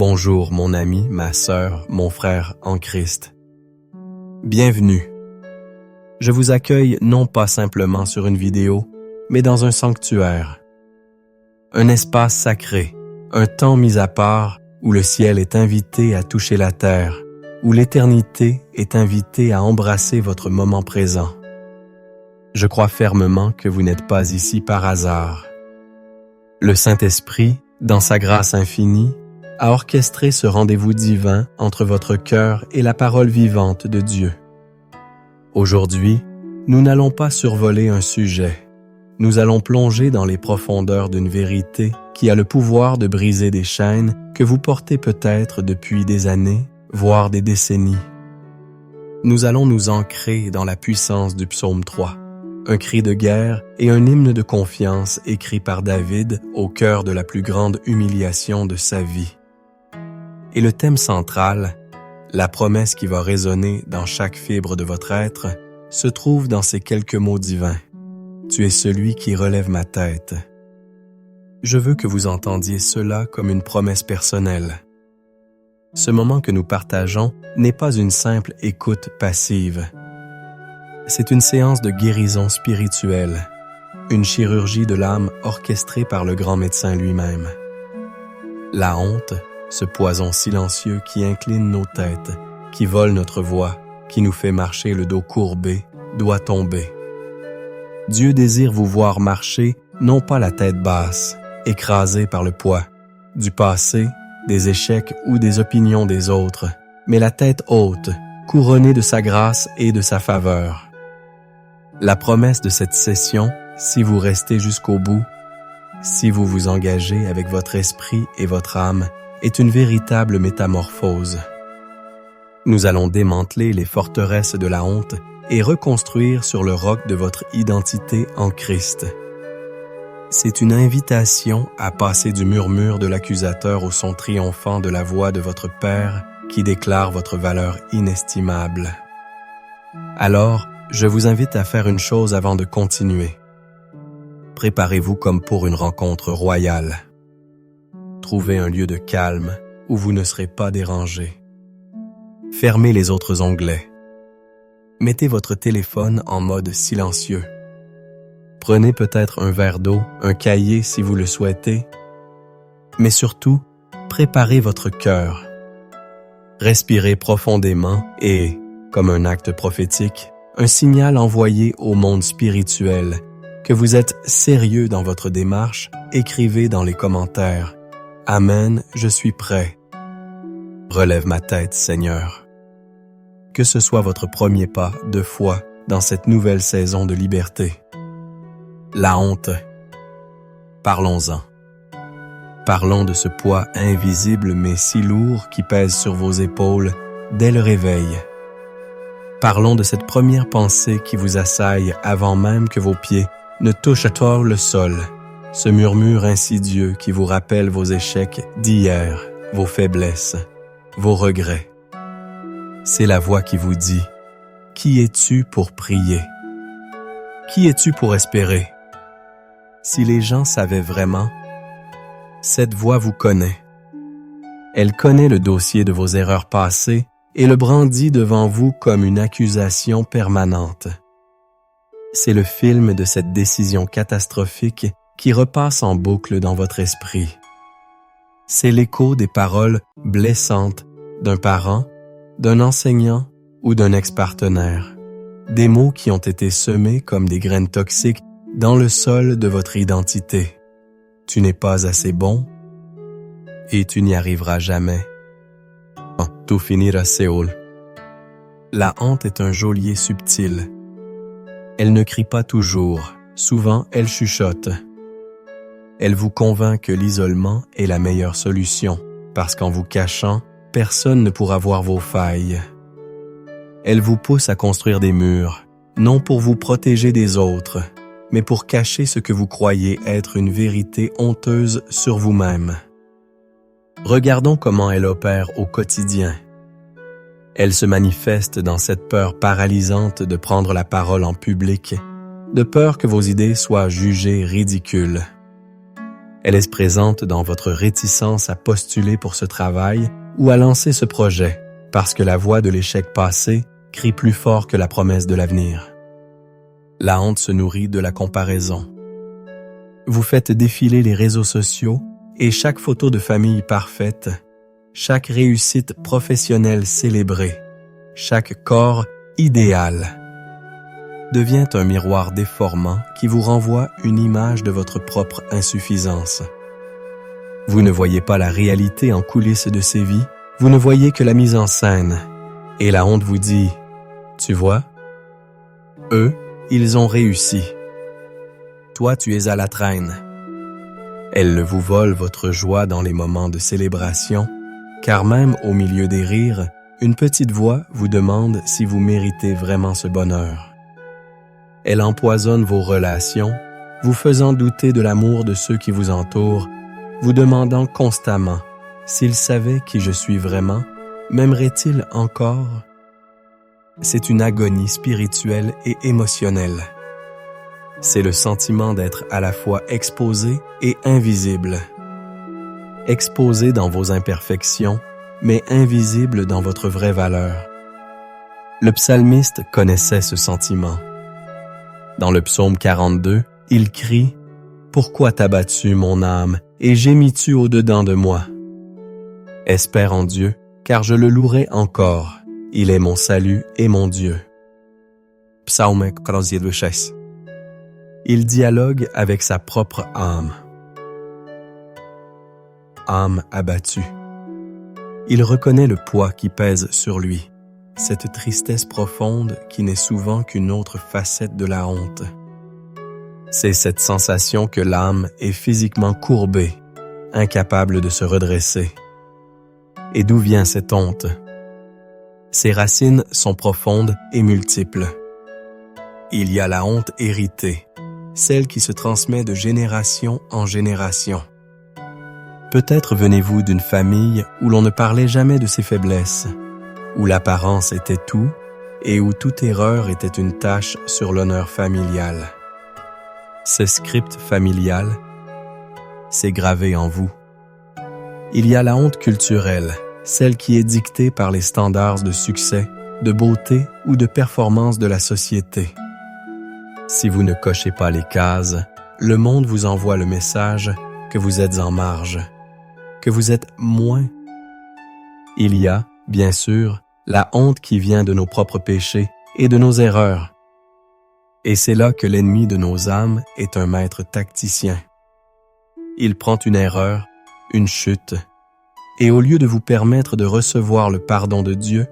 Bonjour mon ami, ma sœur, mon frère en Christ. Bienvenue. Je vous accueille non pas simplement sur une vidéo, mais dans un sanctuaire. Un espace sacré, un temps mis à part où le ciel est invité à toucher la terre, où l'éternité est invitée à embrasser votre moment présent. Je crois fermement que vous n'êtes pas ici par hasard. Le Saint-Esprit, dans sa grâce infinie, a orchestré ce rendez-vous divin entre votre cœur et la parole vivante de Dieu. Aujourd'hui, nous n'allons pas survoler un sujet. Nous allons plonger dans les profondeurs d'une vérité qui a le pouvoir de briser des chaînes que vous portez peut-être depuis des années, voire des décennies. Nous allons nous ancrer dans la puissance du psaume 3, un cri de guerre et un hymne de confiance écrit par David au cœur de la plus grande humiliation de sa vie. Et le thème central, la promesse qui va résonner dans chaque fibre de votre être, se trouve dans ces quelques mots divins. Tu es celui qui relève ma tête. Je veux que vous entendiez cela comme une promesse personnelle. Ce moment que nous partageons n'est pas une simple écoute passive. C'est une séance de guérison spirituelle, une chirurgie de l'âme orchestrée par le grand médecin lui-même. La honte, ce poison silencieux qui incline nos têtes, qui vole notre voix, qui nous fait marcher le dos courbé, doit tomber. Dieu désire vous voir marcher, non pas la tête basse, écrasée par le poids du passé, des échecs ou des opinions des autres, mais la tête haute, couronnée de sa grâce et de sa faveur. La promesse de cette session, si vous restez jusqu'au bout, si vous vous engagez avec votre esprit et votre âme, est une véritable métamorphose. Nous allons démanteler les forteresses de la honte et reconstruire sur le roc de votre identité en Christ. C'est une invitation à passer du murmure de l'accusateur au son triomphant de la voix de votre Père qui déclare votre valeur inestimable. Alors, je vous invite à faire une chose avant de continuer. Préparez-vous comme pour une rencontre royale. Trouvez un lieu de calme où vous ne serez pas dérangé. Fermez les autres onglets. Mettez votre téléphone en mode silencieux. Prenez peut-être un verre d'eau, un cahier si vous le souhaitez. Mais surtout, préparez votre cœur. Respirez profondément et, comme un acte prophétique, un signal envoyé au monde spirituel que vous êtes sérieux dans votre démarche, écrivez dans les commentaires. Amen, je suis prêt. Relève ma tête, Seigneur. Que ce soit votre premier pas de foi dans cette nouvelle saison de liberté. La honte. Parlons-en. Parlons de ce poids invisible mais si lourd qui pèse sur vos épaules dès le réveil. Parlons de cette première pensée qui vous assaille avant même que vos pieds ne touchent à tort le sol. Ce murmure insidieux qui vous rappelle vos échecs d'hier, vos faiblesses, vos regrets. C'est la voix qui vous dit « Qui es-tu pour prier? Qui es-tu pour espérer? » Si les gens savaient vraiment, cette voix vous connaît. Elle connaît le dossier de vos erreurs passées et le brandit devant vous comme une accusation permanente. C'est le film de cette décision catastrophique qui repasse en boucle dans votre esprit. C'est l'écho des paroles blessantes d'un parent, d'un enseignant ou d'un ex-partenaire. Des mots qui ont été semés comme des graines toxiques dans le sol de votre identité. Tu n'es pas assez bon et tu n'y arriveras jamais. Tout finira Séoul. La honte est un geôlier subtil. Elle ne crie pas toujours, souvent elle chuchote. Elle vous convainc que l'isolement est la meilleure solution, parce qu'en vous cachant, personne ne pourra voir vos failles. Elle vous pousse à construire des murs, non pour vous protéger des autres, mais pour cacher ce que vous croyez être une vérité honteuse sur vous-même. Regardons comment elle opère au quotidien. Elle se manifeste dans cette peur paralysante de prendre la parole en public, de peur que vos idées soient jugées ridicules. Elle est présente dans votre réticence à postuler pour ce travail ou à lancer ce projet, parce que la voix de l'échec passé crie plus fort que la promesse de l'avenir. La honte se nourrit de la comparaison. Vous faites défiler les réseaux sociaux et chaque photo de famille parfaite, chaque réussite professionnelle célébrée, chaque corps idéal devient un miroir déformant qui vous renvoie une image de votre propre insuffisance. Vous ne voyez pas la réalité en coulisses de ces vies, vous ne voyez que la mise en scène. Et la honte vous dit, « Tu vois, eux, ils ont réussi. Toi, tu es à la traîne. » Elle vous vole votre joie dans les moments de célébration, car même au milieu des rires, une petite voix vous demande si vous méritez vraiment ce bonheur. Elle empoisonne vos relations, vous faisant douter de l'amour de ceux qui vous entourent, vous demandant constamment s'ils savaient qui je suis vraiment, m'aimeraient-ils encore? C'est une agonie spirituelle et émotionnelle. C'est le sentiment d'être à la fois exposé et invisible. Exposé dans vos imperfections, mais invisible dans votre vraie valeur. Le psalmiste connaissait ce sentiment. Dans le psaume 42, il crie « Pourquoi t'as battu mon âme et gémis-tu au-dedans de moi? Espère en Dieu, car je le louerai encore. Il est mon salut et mon Dieu. » Psaume 46. Il dialogue avec sa propre âme. Âme abattue. Il reconnaît le poids qui pèse sur lui, cette tristesse profonde qui n'est souvent qu'une autre facette de la honte. C'est cette sensation que l'âme est physiquement courbée, incapable de se redresser. Et d'où vient cette honte? Ses racines sont profondes et multiples. Il y a la honte héritée, celle qui se transmet de génération en génération. Peut-être venez-vous d'une famille où l'on ne parlait jamais de ses faiblesses, où l'apparence était tout et où toute erreur était une tache sur l'honneur familial. Ce script familial, c'est gravé en vous. Il y a la honte culturelle, celle qui est dictée par les standards de succès, de beauté ou de performance de la société. Si vous ne cochez pas les cases, le monde vous envoie le message que vous êtes en marge, que vous êtes moins. Il y a, bien sûr, la honte qui vient de nos propres péchés et de nos erreurs. Et c'est là que l'ennemi de nos âmes est un maître tacticien. Il prend une erreur, une chute, et au lieu de vous permettre de recevoir le pardon de Dieu,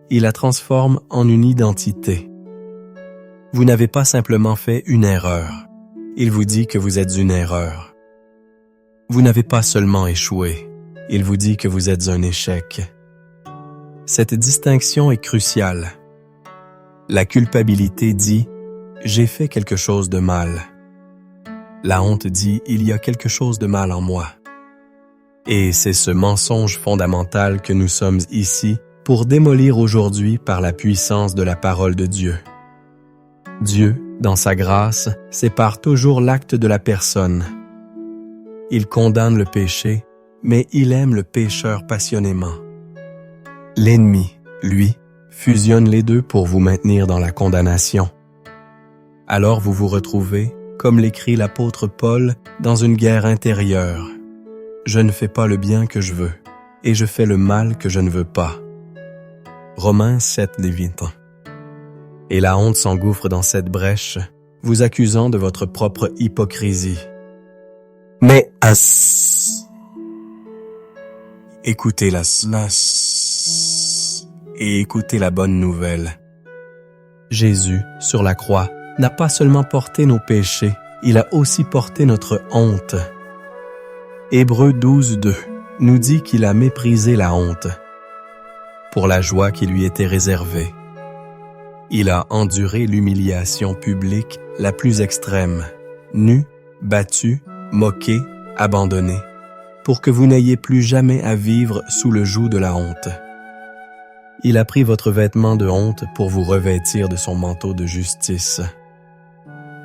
il la transforme en une identité. Vous n'avez pas simplement fait une erreur. Il vous dit que vous êtes une erreur. Vous n'avez pas seulement échoué. Il vous dit que vous êtes un échec. Cette distinction est cruciale. La culpabilité dit « j'ai fait quelque chose de mal ». La honte dit « il y a quelque chose de mal en moi ». Et c'est ce mensonge fondamental que nous sommes ici pour démolir aujourd'hui par la puissance de la parole de Dieu. Dieu, dans sa grâce, sépare toujours l'acte de la personne. Il condamne le péché, mais il aime le pécheur passionnément. L'ennemi, lui, fusionne les deux pour vous maintenir dans la condamnation. Alors vous vous retrouvez, comme l'écrit l'apôtre Paul, dans une guerre intérieure. Je ne fais pas le bien que je veux, et je fais le mal que je ne veux pas. Romains 7:20. Et la honte s'engouffre dans cette brèche, vous accusant de votre propre hypocrisie. Mais écoutez et écoutez la bonne nouvelle. Jésus, sur la croix, n'a pas seulement porté nos péchés, il a aussi porté notre honte. Hébreux 12:2 nous dit qu'il a méprisé la honte pour la joie qui lui était réservée. Il a enduré l'humiliation publique la plus extrême, nu, battu, moqué, abandonné, pour que vous n'ayez plus jamais à vivre sous le joug de la honte. Il a pris votre vêtement de honte pour vous revêtir de son manteau de justice.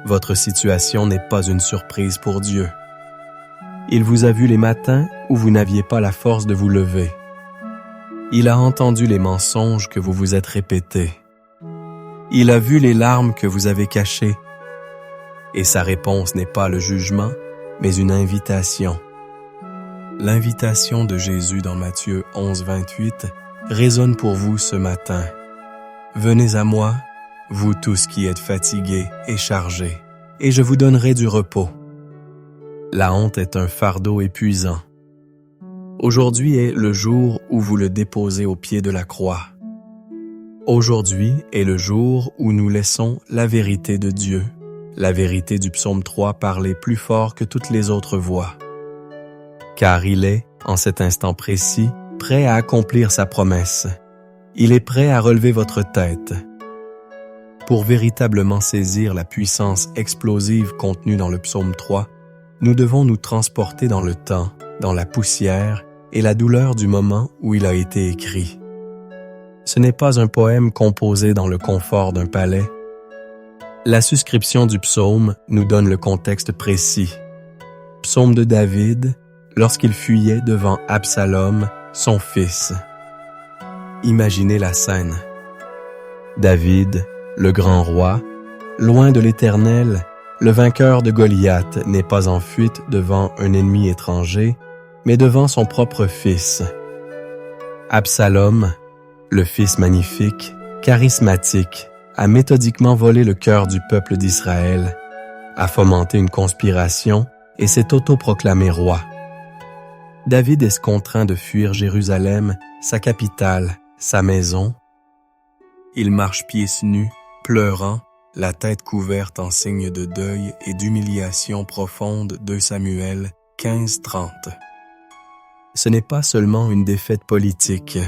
Votre situation n'est pas une surprise pour Dieu. Il vous a vu les matins où vous n'aviez pas la force de vous lever. Il a entendu les mensonges que vous vous êtes répétés. Il a vu les larmes que vous avez cachées. Et sa réponse n'est pas le jugement, mais une invitation. L'invitation de Jésus dans Matthieu 11, 28 résonne pour vous ce matin. Venez à moi, vous tous qui êtes fatigués et chargés, et je vous donnerai du repos. La honte est un fardeau épuisant. Aujourd'hui est le jour où vous le déposez au pied de la croix. Aujourd'hui est le jour où nous laissons la vérité de Dieu, la vérité du psaume 3 parler plus fort que toutes les autres voix. Car il est, en cet instant précis, prêt à accomplir sa promesse. Il est prêt à relever votre tête. Pour véritablement saisir la puissance explosive contenue dans le psaume 3, nous devons nous transporter dans le temps, dans la poussière et la douleur du moment où il a été écrit. Ce n'est pas un poème composé dans le confort d'un palais. La suscription du psaume nous donne le contexte précis. Psaume de David, lorsqu'il fuyait devant Absalom, son fils. Imaginez la scène. David, le grand roi, loin de l'Éternel, le vainqueur de Goliath n'est pas en fuite devant un ennemi étranger, mais devant son propre fils. Absalom, le fils magnifique, charismatique, a méthodiquement volé le cœur du peuple d'Israël, a fomenté une conspiration et s'est autoproclamé roi. David est contraint de fuir Jérusalem, sa capitale, sa maison. Il marche pieds nus, pleurant, la tête couverte en signe de deuil et d'humiliation profonde. 2 Samuel 15-30. Ce n'est pas seulement une défaite politique,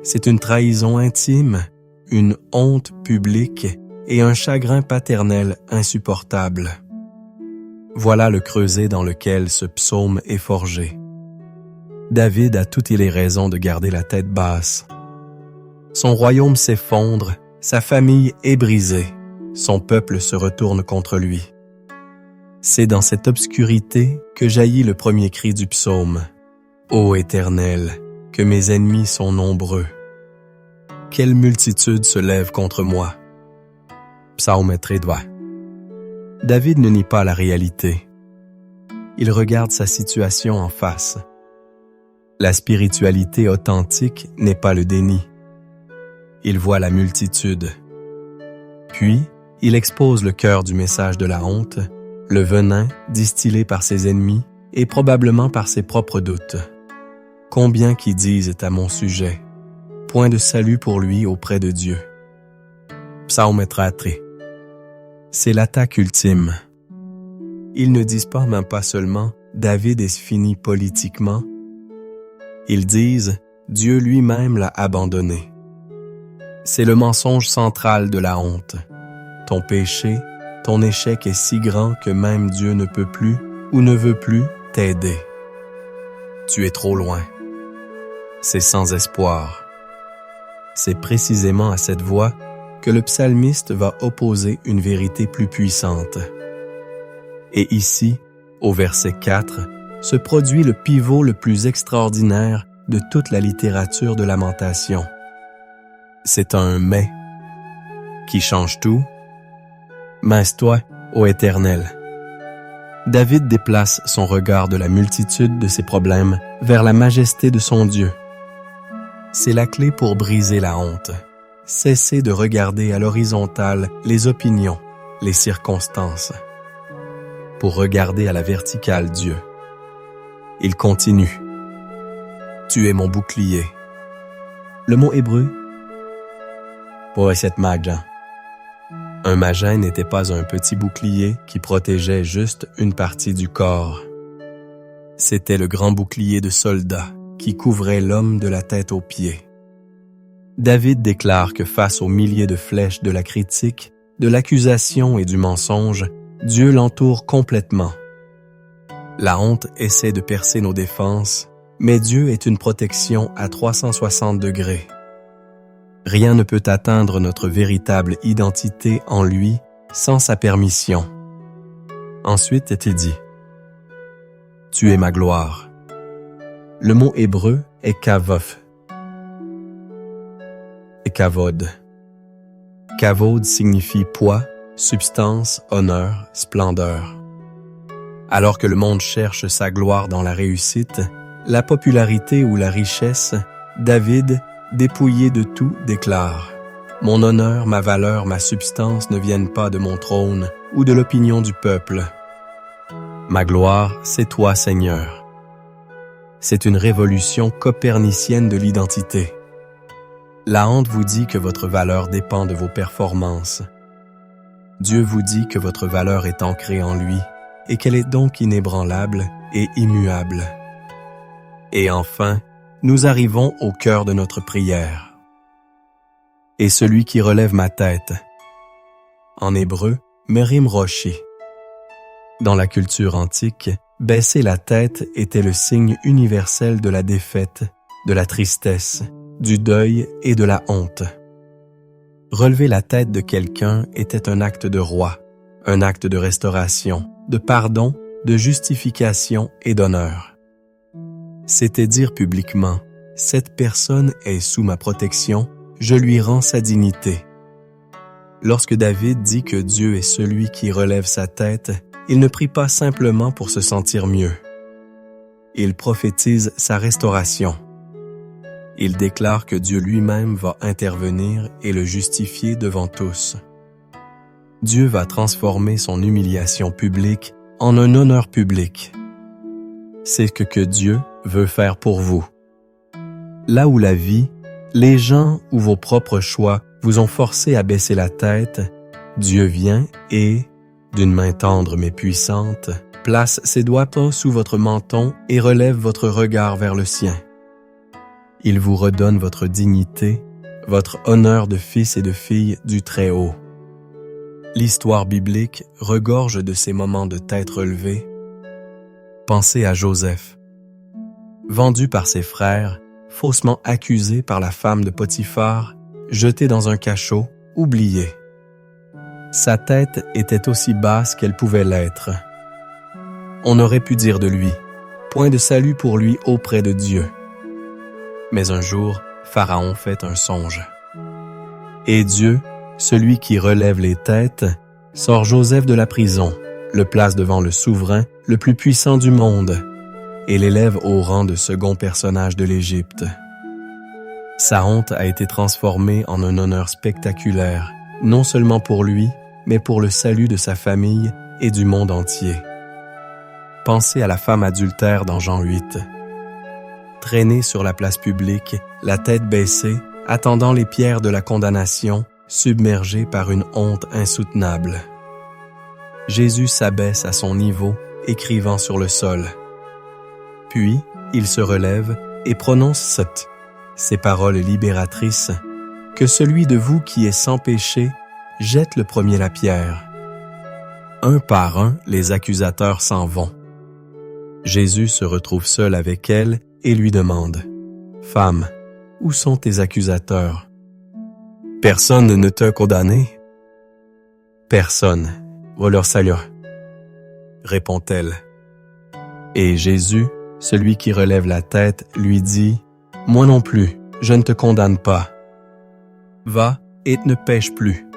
c'est une trahison intime, une honte publique et un chagrin paternel insupportable. Voilà le creuset dans lequel ce psaume est forgé. David a toutes les raisons de garder la tête basse. Son royaume s'effondre, sa famille est brisée, son peuple se retourne contre lui. C'est dans cette obscurité que jaillit le premier cri du psaume. Ô Éternel, que mes ennemis sont nombreux. Quelle multitude se lève contre moi. Psaume très droit. David ne nie pas la réalité. Il regarde sa situation en face. La spiritualité authentique n'est pas le déni. Il voit la multitude. Puis, il expose le cœur du message de la honte, le venin distillé par ses ennemis et probablement par ses propres doutes. Combien qui disent à mon sujet, point de salut pour lui auprès de Dieu. Psaume 3. C'est l'attaque ultime. Ils ne disent même pas seulement « David est fini politiquement », ils disent « Dieu lui-même l'a abandonné ». C'est le mensonge central de la honte. Ton péché, ton échec est si grand que même Dieu ne peut plus ou ne veut plus t'aider. Tu es trop loin. C'est sans espoir. C'est précisément à cette voix que le psalmiste va opposer une vérité plus puissante. Et ici, au verset 4, se produit le pivot le plus extraordinaire de toute la littérature de lamentation. C'est un « mais » qui change tout. « Mince-toi, ô Éternel ». David déplace son regard de la multitude de ses problèmes vers la majesté de son Dieu. C'est la clé pour briser la honte. Cesser de regarder à l'horizontale les opinions, les circonstances, pour regarder à la verticale Dieu. Il continue. Tu es mon bouclier. Le mot hébreu, Poeshet Magin. Un magin n'était pas un petit bouclier qui protégeait juste une partie du corps. C'était le grand bouclier de soldat qui couvrait l'homme de la tête aux pieds. David déclare que face aux milliers de flèches de la critique, de l'accusation et du mensonge, Dieu l'entoure complètement. La honte essaie de percer nos défenses, mais Dieu est une protection à 360 degrés. Rien ne peut atteindre notre véritable identité en lui sans sa permission. Ensuite est-il dit, « tu es ma gloire. Le mot hébreu est kavof et kavod. Kavod signifie poids, substance, honneur, splendeur. Alors que le monde cherche sa gloire dans la réussite, la popularité ou la richesse, David, dépouillé de tout, déclare « Mon honneur, ma valeur, ma substance ne viennent pas de mon trône ou de l'opinion du peuple. Ma gloire, c'est toi, Seigneur. » C'est une révolution copernicienne de l'identité. La honte vous dit que votre valeur dépend de vos performances. Dieu vous dit que votre valeur est ancrée en lui et qu'elle est donc inébranlable et immuable. Et enfin, nous arrivons au cœur de notre prière. Et celui qui relève ma tête. En hébreu, merim roshi. Dans la culture antique, baisser la tête était le signe universel de la défaite, de la tristesse, du deuil et de la honte. Relever la tête de quelqu'un était un acte de roi, un acte de restauration, de pardon, de justification et d'honneur. C'était dire publiquement « Cette personne est sous ma protection, je lui rends sa dignité ». Lorsque David dit que Dieu est celui qui relève sa tête, il ne prie pas simplement pour se sentir mieux. Il prophétise sa restauration. Il déclare que Dieu lui-même va intervenir et le justifier devant tous. Dieu va transformer son humiliation publique en un honneur public. C'est ce que Dieu veut faire pour vous. Là où la vie, les gens ou vos propres choix vous ont forcé à baisser la tête, Dieu vient et, d'une main tendre mais puissante, place ses doigts sous votre menton et relève votre regard vers le sien. Il vous redonne votre dignité, votre honneur de fils et de fille du Très-Haut. L'histoire biblique regorge de ces moments de tête relevée. Pensez à Joseph. Vendu par ses frères, faussement accusé par la femme de Potiphar, jeté dans un cachot, oublié. Sa tête était aussi basse qu'elle pouvait l'être. On aurait pu dire de lui, point de salut pour lui auprès de Dieu. Mais un jour, Pharaon fait un songe. Et Dieu, celui qui relève les têtes, sort Joseph de la prison, le place devant le souverain le plus puissant du monde, et l'élève au rang de second personnage de l'Égypte. Sa honte a été transformée en un honneur spectaculaire, non seulement pour lui, mais pour le salut de sa famille et du monde entier. Pensez à la femme adultère dans Jean 8. Traînée sur la place publique, la tête baissée, attendant les pierres de la condamnation, submergée par une honte insoutenable. Jésus s'abaisse à son niveau, écrivant sur le sol. Puis, il se relève et prononce ces paroles libératrices, « Que celui de vous qui est sans péché jette le premier la pierre. » Un par un, les accusateurs s'en vont. Jésus se retrouve seul avec elle et lui demande, « Femme, où sont tes accusateurs? Personne ne t'a condamné? » Personne, va leur salut, répond-elle. Et Jésus, celui qui relève la tête, lui dit, « Moi non plus, je ne te condamne pas. Va et ne pêche plus. »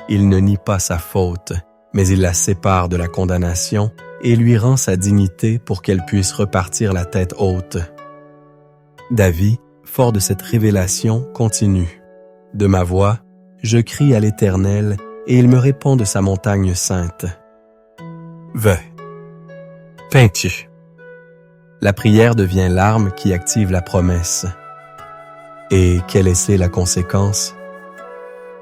Il ne nie pas sa faute, mais il la sépare de la condamnation et lui rend sa dignité pour qu'elle puisse repartir la tête haute. David, fort de cette révélation, continue. « De ma voix, je crie à l'Éternel, et il me répond de sa montagne sainte. Va, peins-tu. » La prière devient l'arme qui active la promesse. Et quelle est la conséquence?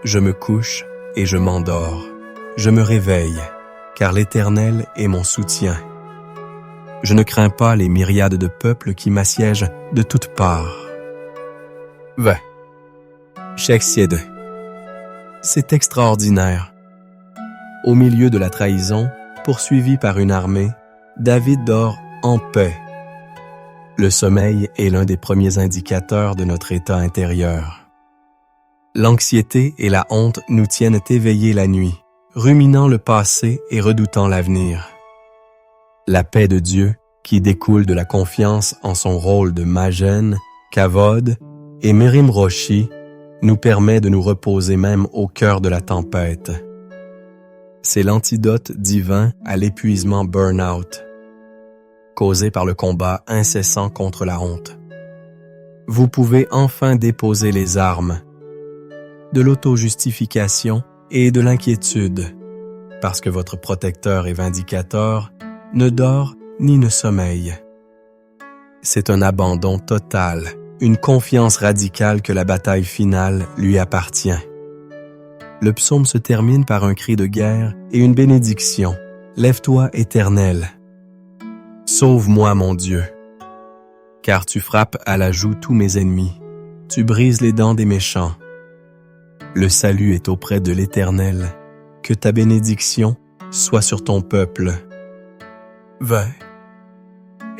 Je me couche et je m'endors. Je me réveille, car l'Éternel est mon soutien. Je ne crains pas les myriades de peuples qui m'assiègent de toutes parts. Va, Sheksied. C'est extraordinaire. Au milieu de la trahison, poursuivi par une armée, David dort en paix. Le sommeil est l'un des premiers indicateurs de notre état intérieur. L'anxiété et la honte nous tiennent éveillés la nuit, ruminant le passé et redoutant l'avenir. La paix de Dieu, qui découle de la confiance en son rôle de Magen, Kavod et Merim Roshi, nous permet de nous reposer même au cœur de la tempête. C'est l'antidote divin à l'épuisement burn-out, causé par le combat incessant contre la honte. Vous pouvez enfin déposer les armes de l'auto-justification et de l'inquiétude, parce que votre protecteur et vindicateur ne dort ni ne sommeille. C'est un abandon total, une confiance radicale que la bataille finale lui appartient. Le psaume se termine par un cri de guerre et une bénédiction. « Lève-toi, Éternel. Sauve-moi, mon Dieu. Car tu frappes à la joue tous mes ennemis. Tu brises les dents des méchants. Le salut est auprès de l'Éternel. Que ta bénédiction soit sur ton peuple. »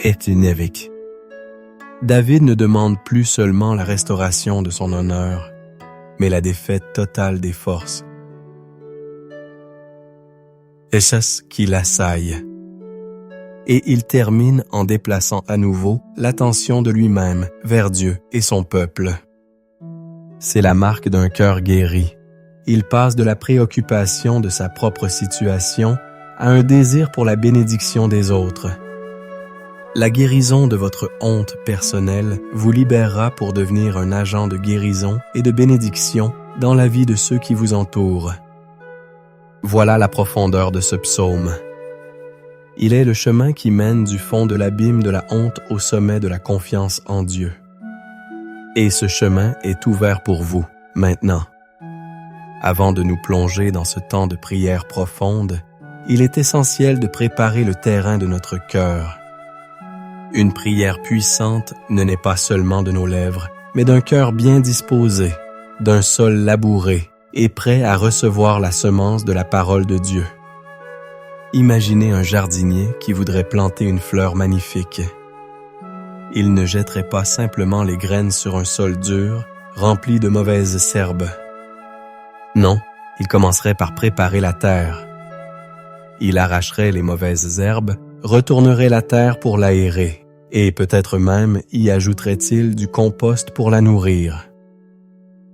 est inévique. David ne demande plus seulement la restauration de son honneur, mais la défaite totale des forces. Et c'est ce qui l'assaille. Et il termine en déplaçant à nouveau l'attention de lui-même vers Dieu et son peuple. C'est la marque d'un cœur guéri. Il passe de la préoccupation de sa propre situation à un désir pour la bénédiction des autres. La guérison de votre honte personnelle vous libérera pour devenir un agent de guérison et de bénédiction dans la vie de ceux qui vous entourent. Voilà la profondeur de ce psaume. Il est le chemin qui mène du fond de l'abîme de la honte au sommet de la confiance en Dieu. Et ce chemin est ouvert pour vous, maintenant. Avant de nous plonger dans ce temps de prière profonde, il est essentiel de préparer le terrain de notre cœur. Une prière puissante ne naît pas seulement de nos lèvres, mais d'un cœur bien disposé, d'un sol labouré et prêt à recevoir la semence de la parole de Dieu. Imaginez un jardinier qui voudrait planter une fleur magnifique. Il ne jetterait pas simplement les graines sur un sol dur, rempli de mauvaises serbes. Non, il commencerait par préparer la terre. Il arracherait les mauvaises herbes, retournerait la terre pour l'aérer, et peut-être même y ajouterait-il du compost pour la nourrir.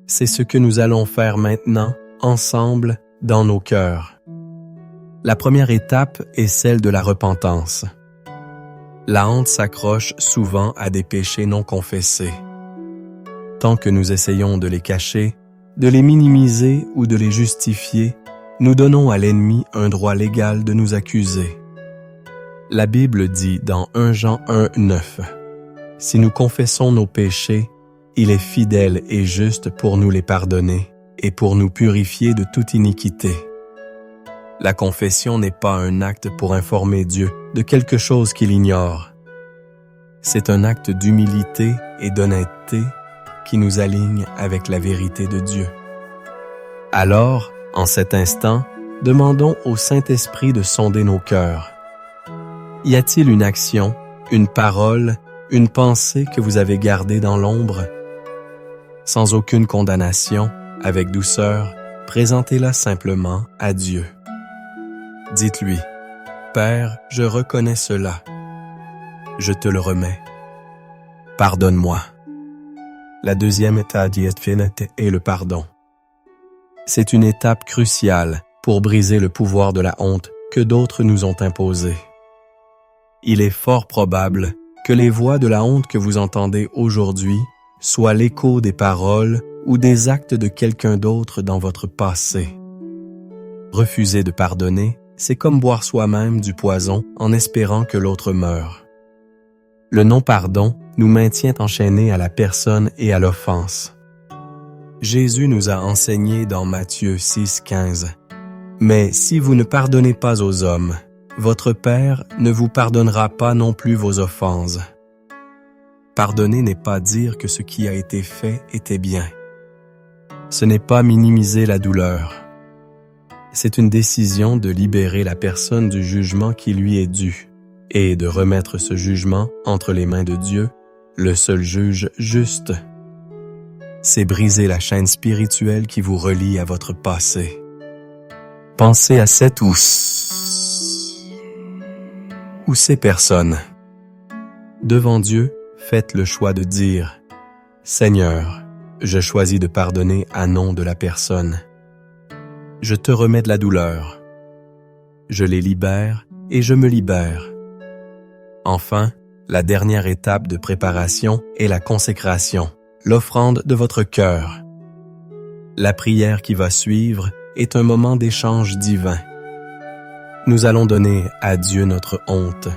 C'est ce que nous allons faire maintenant, ensemble, dans nos cœurs. La première étape est celle de la repentance. La honte s'accroche souvent à des péchés non confessés. Tant que nous essayons de les cacher, de les minimiser ou de les justifier, nous donnons à l'ennemi un droit légal de nous accuser. La Bible dit dans 1 Jean 1:9, « Si nous confessons nos péchés, il est fidèle et juste pour nous les pardonner et pour nous purifier de toute iniquité. » La confession n'est pas un acte pour informer Dieu de quelque chose qu'il ignore. C'est un acte d'humilité et d'honnêteté qui nous aligne avec la vérité de Dieu. Alors, en cet instant, demandons au Saint-Esprit de sonder nos cœurs. Y a-t-il une action, une parole, une pensée que vous avez gardée dans l'ombre? Sans aucune condamnation, avec douceur, présentez-la simplement à Dieu. Dites-lui, « Père, je reconnais cela. Je te le remets. Pardonne-moi. » La deuxième étape est le pardon. C'est une étape cruciale pour briser le pouvoir de la honte que d'autres nous ont imposé. Il est fort probable que les voix de la honte que vous entendez aujourd'hui soient l'écho des paroles ou des actes de quelqu'un d'autre dans votre passé. Refuser de pardonner, c'est comme boire soi-même du poison en espérant que l'autre meure. Le non-pardon nous maintient enchaînés à la personne et à l'offense. Jésus nous a enseigné dans Matthieu 6:15 « Mais si vous ne pardonnez pas aux hommes, votre Père ne vous pardonnera pas non plus vos offenses. » Pardonner n'est pas dire que ce qui a été fait était bien. Ce n'est pas minimiser la douleur. C'est une décision de libérer la personne du jugement qui lui est dû et de remettre ce jugement entre les mains de Dieu, le seul juge juste. C'est briser la chaîne spirituelle qui vous relie à votre passé. Pensez à cette ou ces personnes. Devant Dieu, faites le choix de dire « Seigneur, je choisis de pardonner à nom de la personne. Je te remets de la douleur. Je les libère et je me libère. » Enfin, la dernière étape de préparation est la consécration, l'offrande de votre cœur. La prière qui va suivre est un moment d'échange divin. Nous allons donner à Dieu notre honte,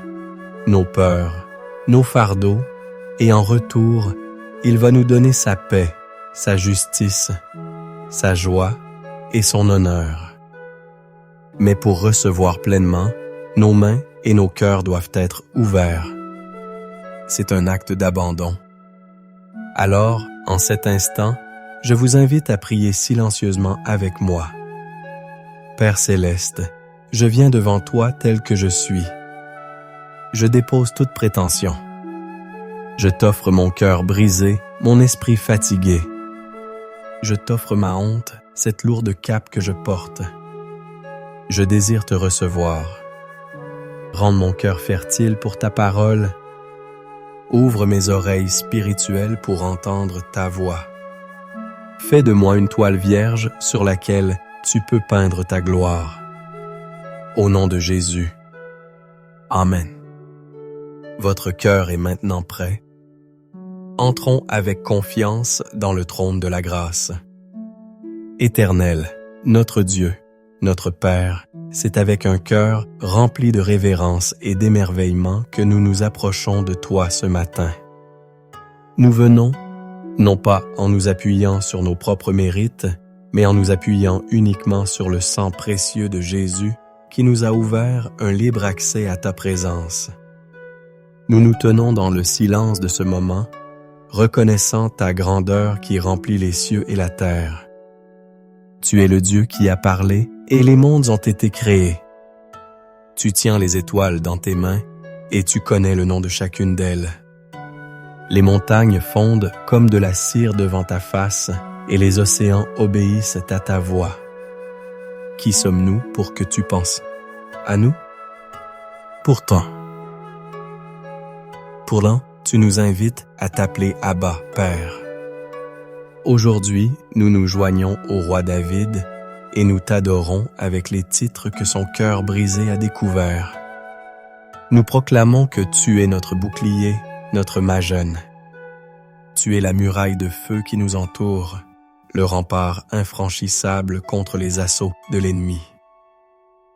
nos peurs, nos fardeaux, et en retour, il va nous donner sa paix, sa justice, sa joie et son honneur. Mais pour recevoir pleinement, nos mains et nos cœurs doivent être ouverts. C'est un acte d'abandon. Alors, en cet instant, je vous invite à prier silencieusement avec moi. Père céleste, je viens devant toi tel que je suis. Je dépose toute prétention. Je t'offre mon cœur brisé, mon esprit fatigué. Je t'offre ma honte, cette lourde cape que je porte. Je désire te recevoir. Rende mon cœur fertile pour ta parole. Ouvre mes oreilles spirituelles pour entendre ta voix. Fais de moi une toile vierge sur laquelle tu peux peindre ta gloire. Au nom de Jésus. Amen. Votre cœur est maintenant prêt. Entrons avec confiance dans le trône de la grâce. Éternel, notre Dieu, notre Père, c'est avec un cœur rempli de révérence et d'émerveillement que nous nous approchons de toi ce matin. Nous venons, non pas en nous appuyant sur nos propres mérites, mais en nous appuyant uniquement sur le sang précieux de Jésus qui nous a ouvert un libre accès à ta présence. Nous nous tenons dans le silence de ce moment, reconnaissant ta grandeur qui remplit les cieux et la terre. Tu es le Dieu qui a parlé et les mondes ont été créés. Tu tiens les étoiles dans tes mains et tu connais le nom de chacune d'elles. Les montagnes fondent comme de la cire devant ta face et les océans obéissent à ta voix. Qui sommes-nous pour que tu penses à nous? Pourtant, tu nous invites à t'appeler Abba, Père. Aujourd'hui, nous nous joignons au roi David et nous t'adorons avec les titres que son cœur brisé a découverts. Nous proclamons que tu es notre bouclier, notre Majeune. Tu es la muraille de feu qui nous entoure, le rempart infranchissable contre les assauts de l'ennemi.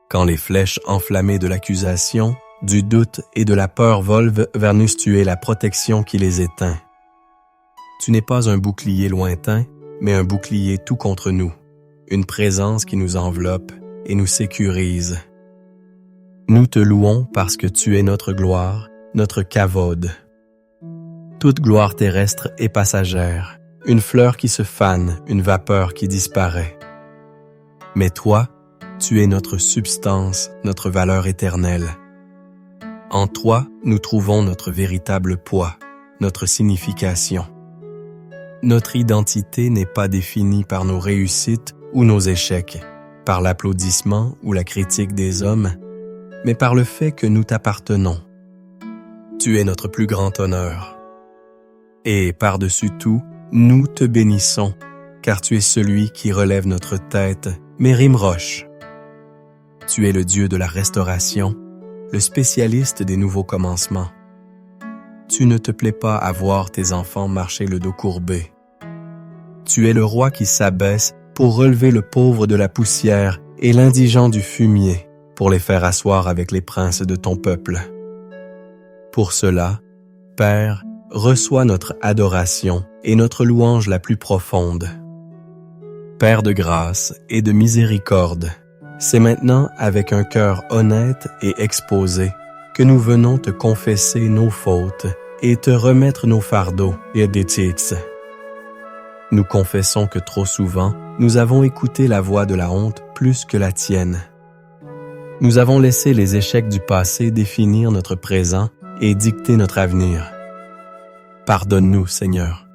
Quand les flèches enflammées de l'accusation, du doute et de la peur volent vers nous, tu es la protection qui les éteint. Tu n'es pas un bouclier lointain, mais un bouclier tout contre nous, une présence qui nous enveloppe et nous sécurise. Nous te louons parce que tu es notre gloire, notre kavod. Toute gloire terrestre est passagère, une fleur qui se fane, une vapeur qui disparaît. Mais toi, tu es notre substance, notre valeur éternelle. En toi, nous trouvons notre véritable poids, notre signification. Notre identité n'est pas définie par nos réussites ou nos échecs, par l'applaudissement ou la critique des hommes, mais par le fait que nous t'appartenons. Tu es notre plus grand honneur. Et par-dessus tout, nous te bénissons, car tu es celui qui relève notre tête, Mérim Roche. Tu es le Dieu de la restauration, le spécialiste des nouveaux commencements. Tu ne te plais pas à voir tes enfants marcher le dos courbé. Tu es le roi qui s'abaisse pour relever le pauvre de la poussière et l'indigent du fumier, pour les faire asseoir avec les princes de ton peuple. Pour cela, Père, reçois notre adoration et notre louange la plus profonde. Père de grâce et de miséricorde, c'est maintenant avec un cœur honnête et exposé que nous venons te confesser nos fautes et te remettre nos fardeaux et des titres. Nous confessons que trop souvent, nous avons écouté la voix de la honte plus que la tienne. Nous avons laissé les échecs du passé définir notre présent et dicter notre avenir. Pardonne-nous, Seigneur.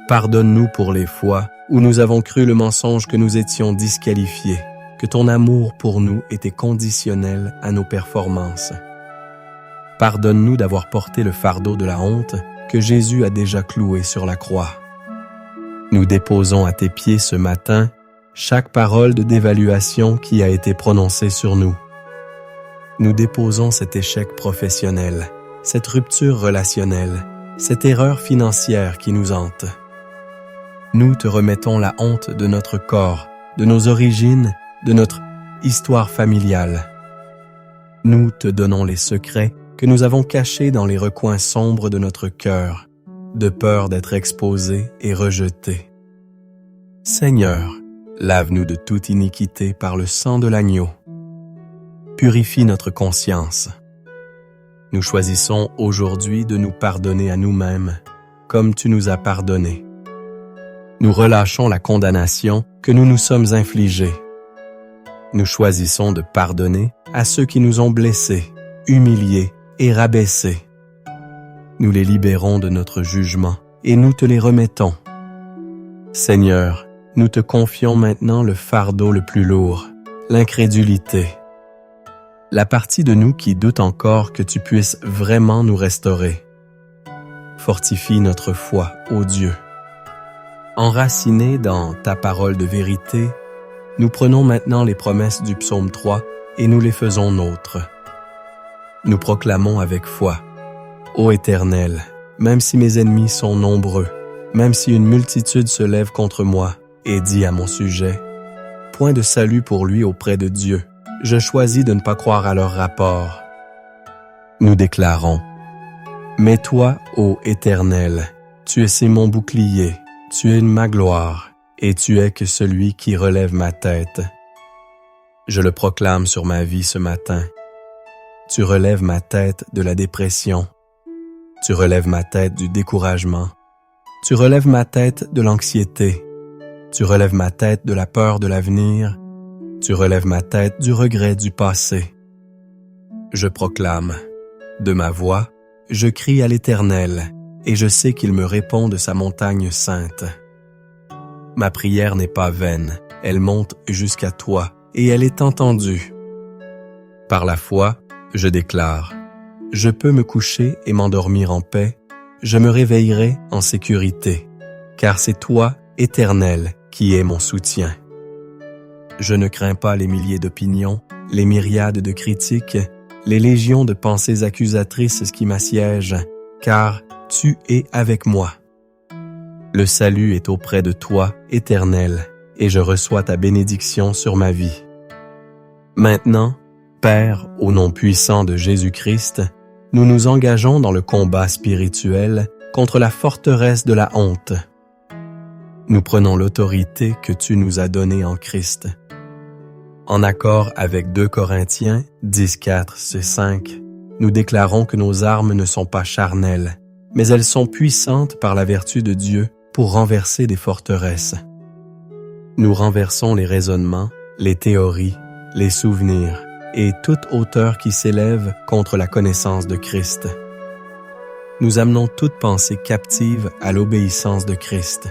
Pardonne-nous pour les fois où nous avons cru le mensonge que nous étions disqualifiés, que ton amour pour nous était conditionnel à nos performances. Pardonne-nous d'avoir porté le fardeau de la honte que Jésus a déjà cloué sur la croix. Nous déposons à tes pieds ce matin chaque parole de dévaluation qui a été prononcée sur nous. Nous déposons cet échec professionnel, cette rupture relationnelle, cette erreur financière qui nous hante. Nous te remettons la honte de notre corps, de nos origines, de notre histoire familiale. Nous te donnons les secrets que nous avons cachés dans les recoins sombres de notre cœur, de peur d'être exposés et rejetés. Seigneur, lave-nous de toute iniquité par le sang de l'agneau. Purifie notre conscience. Nous choisissons aujourd'hui de nous pardonner à nous-mêmes, comme tu nous as pardonné. Nous relâchons la condamnation que nous nous sommes infligée. Nous choisissons de pardonner à ceux qui nous ont blessés, humiliés et rabaissés. Nous les libérons de notre jugement et nous te les remettons. Seigneur, nous te confions maintenant le fardeau le plus lourd, l'incrédulité. La partie de nous qui doute encore que tu puisses vraiment nous restaurer. Fortifie notre foi, ô Dieu. Enracinés dans ta parole de vérité, nous prenons maintenant les promesses du psaume 3 et nous les faisons nôtres. Nous proclamons avec foi, ô Éternel, même si mes ennemis sont nombreux, même si une multitude se lève contre moi et dit à mon sujet, point de salut pour lui auprès de Dieu, je choisis de ne pas croire à leur rapport. Nous déclarons, mais toi, ô Éternel, tu es mon bouclier, tu es ma gloire, et tu es que celui qui relève ma tête. Je le proclame sur ma vie ce matin. Tu relèves ma tête de la dépression. Tu relèves ma tête du découragement. Tu relèves ma tête de l'anxiété. Tu relèves ma tête de la peur de l'avenir. Tu relèves ma tête du regret du passé. Je proclame, de ma voix, je crie à l'Éternel, et je sais qu'il me répond de sa montagne sainte. Ma prière n'est pas vaine, elle monte jusqu'à toi, et elle est entendue. Par la foi, je déclare, je peux me coucher et m'endormir en paix, je me réveillerai en sécurité, car c'est toi, Éternel, qui es mon soutien. Je ne crains pas les milliers d'opinions, les myriades de critiques, les légions de pensées accusatrices qui m'assiègent, car tu es avec moi. Le salut est auprès de toi, Éternel, et je reçois ta bénédiction sur ma vie. Maintenant, Père, au nom puissant de Jésus-Christ, nous nous engageons dans le combat spirituel contre la forteresse de la honte. Nous prenons l'autorité que tu nous as donnée en Christ. En accord avec 2 Corinthiens 10:4-5, nous déclarons que nos armes ne sont pas charnelles, mais elles sont puissantes par la vertu de Dieu pour renverser des forteresses. Nous renversons les raisonnements, les théories, les souvenirs et toute hauteur qui s'élève contre la connaissance de Christ. Nous amenons toute pensée captive à l'obéissance de Christ.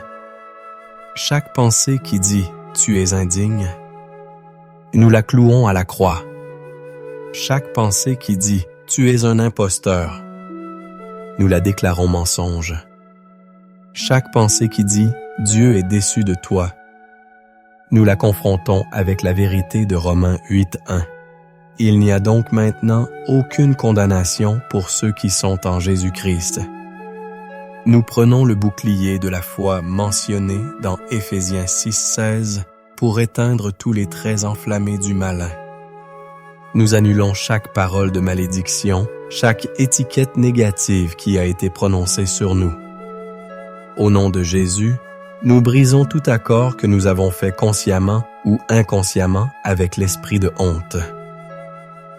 Chaque pensée qui dit « tu es indigne », nous la clouons à la croix. Chaque pensée qui dit « tu es un imposteur », nous la déclarons mensonge. Chaque pensée qui dit « Dieu est déçu de toi », nous la confrontons avec la vérité de Romains 8:1. Il n'y a donc maintenant aucune condamnation pour ceux qui sont en Jésus-Christ. Nous prenons le bouclier de la foi mentionné dans Éphésiens 6:16 pour éteindre tous les traits enflammés du malin. Nous annulons chaque parole de malédiction, chaque étiquette négative qui a été prononcée sur nous. Au nom de Jésus, nous brisons tout accord que nous avons fait consciemment ou inconsciemment avec l'esprit de honte.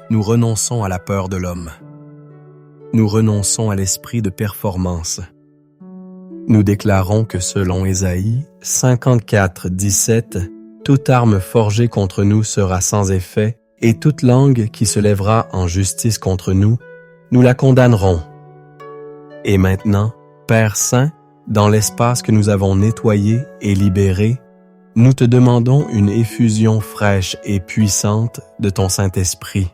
Nous renonçons à la peur de l'homme. Nous renonçons à l'esprit de performance. Nous déclarons que selon Ésaïe 54:17, toute arme forgée contre nous sera sans effet, et toute langue qui se lèvera en justice contre nous, nous la condamnerons. Et maintenant, Père Saint, dans l'espace que nous avons nettoyé et libéré, nous te demandons une effusion fraîche et puissante de ton Saint-Esprit.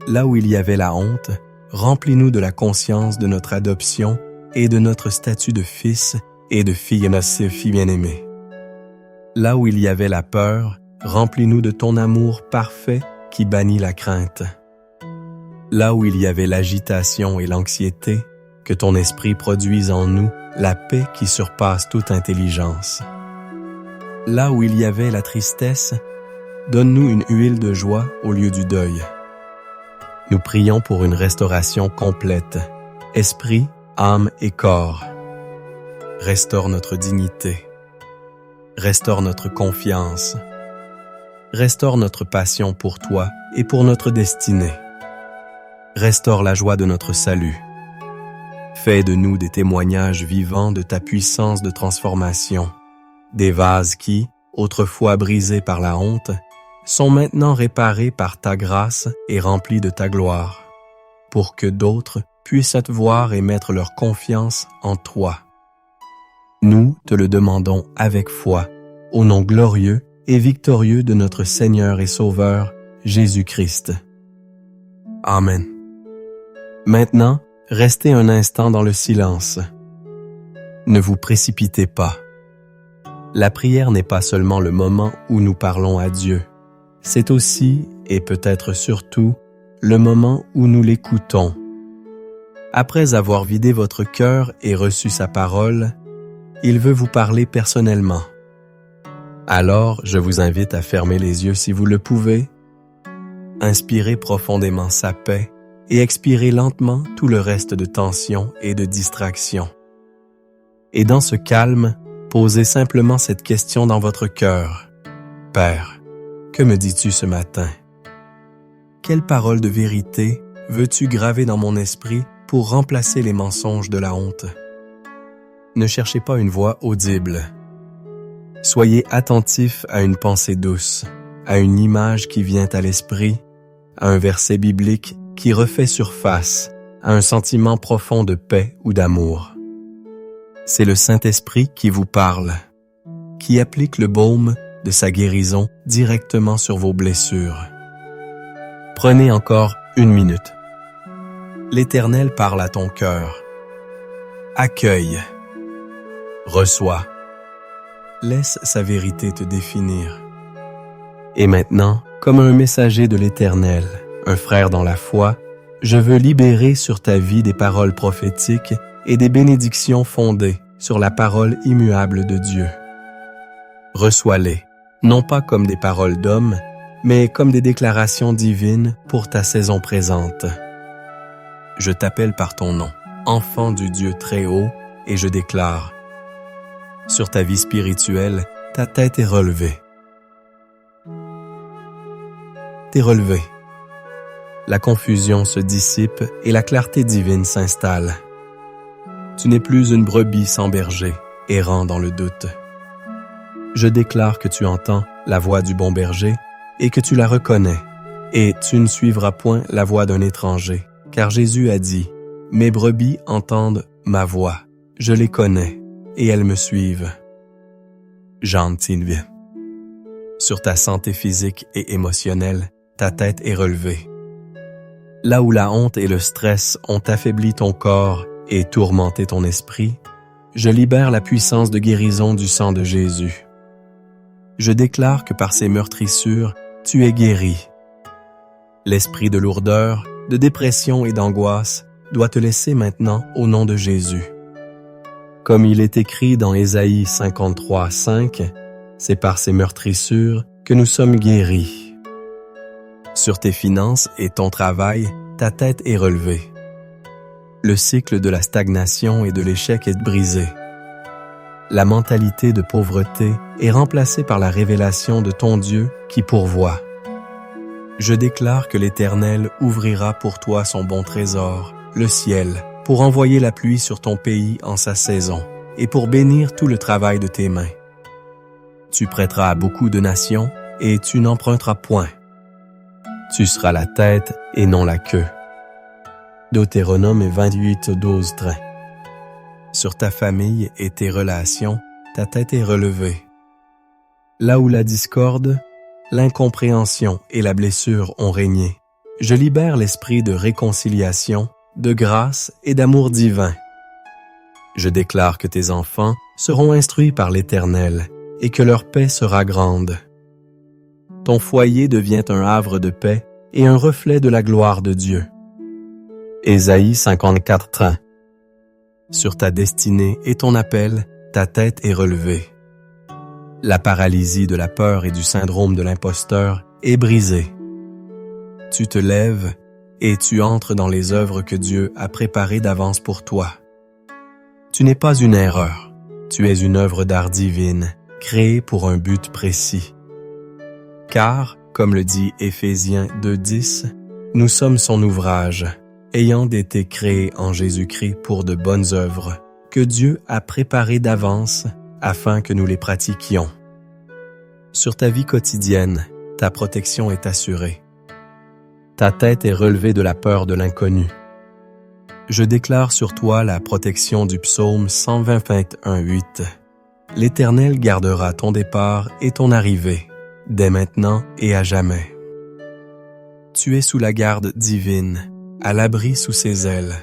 Là où il y avait la honte, remplis-nous de la conscience de notre adoption et de notre statut de fils et de fille bien-aimée. Là où il y avait la peur, remplis-nous de ton amour parfait qui bannit la crainte. Là où il y avait l'agitation et l'anxiété, que ton esprit produise en nous la paix qui surpasse toute intelligence. Là où il y avait la tristesse, donne-nous une huile de joie au lieu du deuil. Nous prions pour une restauration complète, esprit, âme et corps. Restaure notre dignité. Restaure notre confiance. Restaure notre passion pour toi et pour notre destinée. Restaure la joie de notre salut. Fais de nous des témoignages vivants de ta puissance de transformation, des vases qui, autrefois brisés par la honte, sont maintenant réparés par ta grâce et remplis de ta gloire, pour que d'autres puissent te voir et mettre leur confiance en toi. Nous te le demandons avec foi, au nom glorieux et victorieux de notre Seigneur et Sauveur, Jésus-Christ. Amen. Maintenant, restez un instant dans le silence. Ne vous précipitez pas. La prière n'est pas seulement le moment où nous parlons à Dieu. C'est aussi, et peut-être surtout, le moment où nous l'écoutons. Après avoir vidé votre cœur et reçu sa parole, il veut vous parler personnellement. Alors, je vous invite à fermer les yeux si vous le pouvez, inspirez profondément sa paix et expirez lentement tout le reste de tension et de distraction. Et dans ce calme, posez simplement cette question dans votre cœur. Père, que me dis-tu ce matin? Quelle parole de vérité veux-tu graver dans mon esprit pour remplacer les mensonges de la honte? Ne cherchez pas une voix audible. Soyez attentif à une pensée douce, à une image qui vient à l'esprit, à un verset biblique qui refait surface, à un sentiment profond de paix ou d'amour. C'est le Saint-Esprit qui vous parle, qui applique le baume de sa guérison directement sur vos blessures. Prenez encore 1 minute. L'Éternel parle à ton cœur. Accueille. Reçois. Laisse sa vérité te définir. Et maintenant, comme un messager de l'Éternel, un frère dans la foi, je veux libérer sur ta vie des paroles prophétiques et des bénédictions fondées sur la parole immuable de Dieu. Reçois-les, non pas comme des paroles d'hommes, mais comme des déclarations divines pour ta saison présente. Je t'appelle par ton nom, enfant du Dieu très haut, et je déclare: sur ta vie spirituelle, ta tête est relevée. T'es relevé. La confusion se dissipe et la clarté divine s'installe. Tu n'es plus une brebis sans berger, errant dans le doute. Je déclare que tu entends la voix du bon berger et que tu la reconnais, et tu ne suivras point la voix d'un étranger, car Jésus a dit: « Mes brebis entendent ma voix, je les connais, et elles me suivent. » Jean 10. Sur ta santé physique et émotionnelle, ta tête est relevée. Là où la honte et le stress ont affaibli ton corps et tourmenté ton esprit, je libère la puissance de guérison du sang de Jésus. Je déclare que par ses meurtrissures, tu es guéri. L'esprit de lourdeur, de dépression et d'angoisse doit te laisser maintenant au nom de Jésus. Comme il est écrit dans Ésaïe 53:5, c'est par ses meurtrissures que nous sommes guéris. Sur tes finances et ton travail, ta tête est relevée. Le cycle de la stagnation et de l'échec est brisé. La mentalité de pauvreté est remplacée par la révélation de ton Dieu qui pourvoit. Je déclare que l'Éternel ouvrira pour toi son bon trésor, le ciel, pour envoyer la pluie sur ton pays en sa saison et pour bénir tout le travail de tes mains. Tu prêteras à beaucoup de nations et tu n'emprunteras point. Tu seras la tête et non la queue. Deutéronome 28:12-13. Sur ta famille et tes relations, ta tête est relevée. Là où la discorde, l'incompréhension et la blessure ont régné, je libère l'esprit de réconciliation de grâce et d'amour divin. Je déclare que tes enfants seront instruits par l'Éternel et que leur paix sera grande. Ton foyer devient un havre de paix et un reflet de la gloire de Dieu. Ésaïe 54:1. Sur ta destinée et ton appel, ta tête est relevée. La paralysie de la peur et du syndrome de l'imposteur est brisée. Tu te lèves et tu entres dans les œuvres que Dieu a préparées d'avance pour toi. Tu n'es pas une erreur, tu es une œuvre d'art divine, créée pour un but précis. Car, comme le dit Éphésiens 2:10, nous sommes son ouvrage, ayant été créés en Jésus-Christ pour de bonnes œuvres, que Dieu a préparées d'avance afin que nous les pratiquions. Sur ta vie quotidienne, ta protection est assurée. Ta tête est relevée de la peur de l'inconnu. Je déclare sur toi la protection du psaume 121:8. L'Éternel gardera ton départ et ton arrivée, dès maintenant et à jamais. Tu es sous la garde divine, à l'abri sous ses ailes.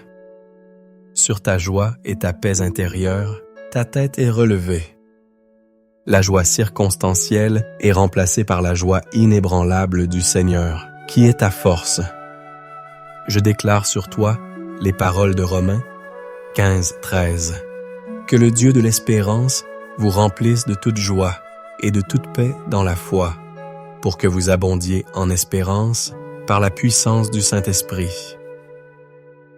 Sur ta joie et ta paix intérieure, ta tête est relevée. La joie circonstancielle est remplacée par la joie inébranlable du Seigneur, qui est ta force. Je déclare sur toi les paroles de Romains 15:13. Que le Dieu de l'espérance vous remplisse de toute joie et de toute paix dans la foi, pour que vous abondiez en espérance par la puissance du Saint-Esprit.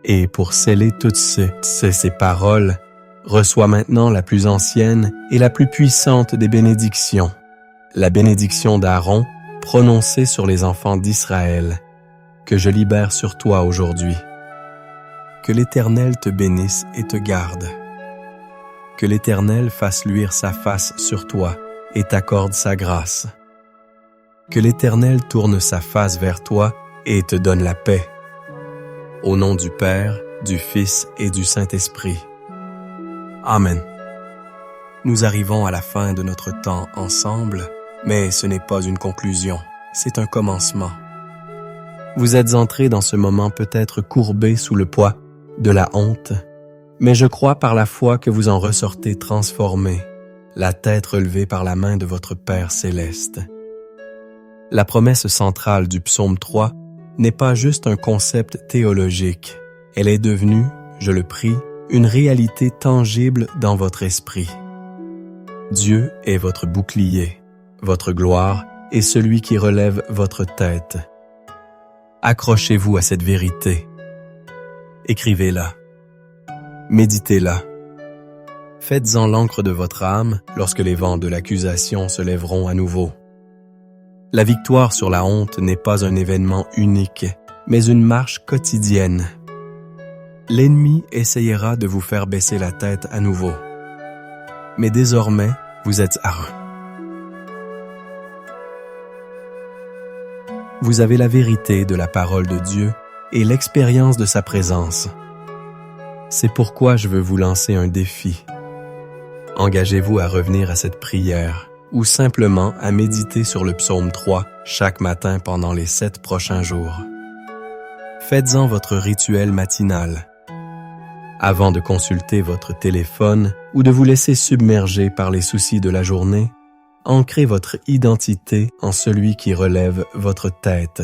Et pour sceller toutes ces paroles, reçois maintenant la plus ancienne et la plus puissante des bénédictions, la bénédiction d'Aaron prononcée sur les enfants d'Israël, que je libère sur toi aujourd'hui. Que l'Éternel te bénisse et te garde. Que l'Éternel fasse luire sa face sur toi et t'accorde sa grâce. Que l'Éternel tourne sa face vers toi et te donne la paix. Au nom du Père, du Fils et du Saint-Esprit. Amen. Nous arrivons à la fin de notre temps ensemble, mais ce n'est pas une conclusion, c'est un commencement. Vous êtes entrés dans ce moment peut-être courbé sous le poids de la honte, mais je crois par la foi que vous en ressortez transformés, la tête relevée par la main de votre Père céleste. La promesse centrale du psaume 3 n'est pas juste un concept théologique, elle est devenue, je le prie, une réalité tangible dans votre esprit. Dieu est votre bouclier, votre gloire et celui qui relève votre tête. Accrochez-vous à cette vérité. Écrivez-la. Méditez-la. Faites-en l'encre de votre âme lorsque les vents de l'accusation se lèveront à nouveau. La victoire sur la honte n'est pas un événement unique, mais une marche quotidienne. L'ennemi essayera de vous faire baisser la tête à nouveau. Mais désormais, vous êtes à un. Vous avez la vérité de la parole de Dieu et l'expérience de sa présence. C'est pourquoi je veux vous lancer un défi. Engagez-vous à revenir à cette prière ou simplement à méditer sur le psaume 3 chaque matin pendant les 7 prochains jours. Faites-en votre rituel matinal. Avant de consulter votre téléphone ou de vous laisser submerger par les soucis de la journée, ancrez votre identité en celui qui relève votre tête.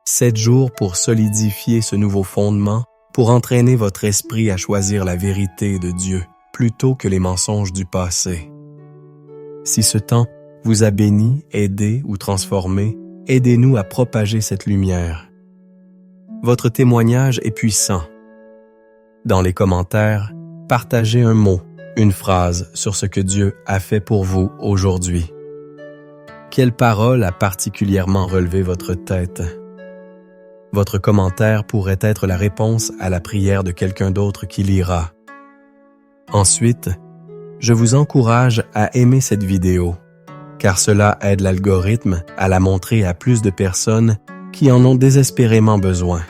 7 jours pour solidifier ce nouveau fondement, pour entraîner votre esprit à choisir la vérité de Dieu plutôt que les mensonges du passé. Si ce temps vous a béni, aidé ou transformé, aidez-nous à propager cette lumière. Votre témoignage est puissant. Dans les commentaires, partagez un mot, une phrase sur ce que Dieu a fait pour vous aujourd'hui. Quelle parole a particulièrement relevé votre tête? Votre commentaire pourrait être la réponse à la prière de quelqu'un d'autre qui lira. Ensuite, je vous encourage à aimer cette vidéo, car cela aide l'algorithme à la montrer à plus de personnes qui en ont désespérément besoin.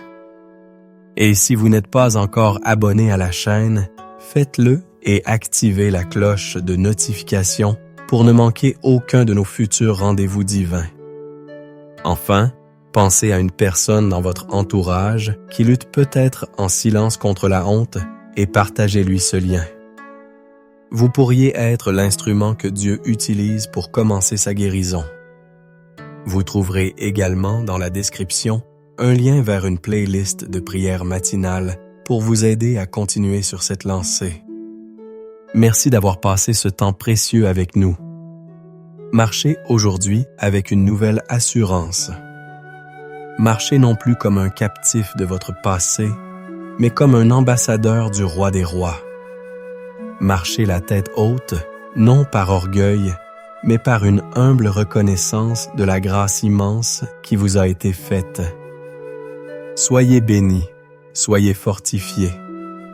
Et si vous n'êtes pas encore abonné à la chaîne, faites-le et activez la cloche de notification pour ne manquer aucun de nos futurs rendez-vous divins. Enfin, Pensez à une personne dans votre entourage qui lutte peut-être en silence contre la honte et partagez-lui ce lien. Vous pourriez être l'instrument que Dieu utilise pour commencer sa guérison. Vous trouverez également dans la description un lien vers une playlist de prières matinales pour vous aider à continuer sur cette lancée. Merci d'avoir passé ce temps précieux avec nous. Marchez aujourd'hui avec une nouvelle assurance. Marchez non plus comme un captif de votre passé, mais comme un ambassadeur du Roi des Rois. Marchez la tête haute, non par orgueil, mais par une humble reconnaissance de la grâce immense qui vous a été faite. Soyez bénis, soyez fortifiés,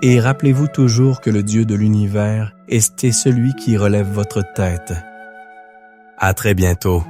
et rappelez-vous toujours que le Dieu de l'univers est celui qui relève votre tête. À très bientôt.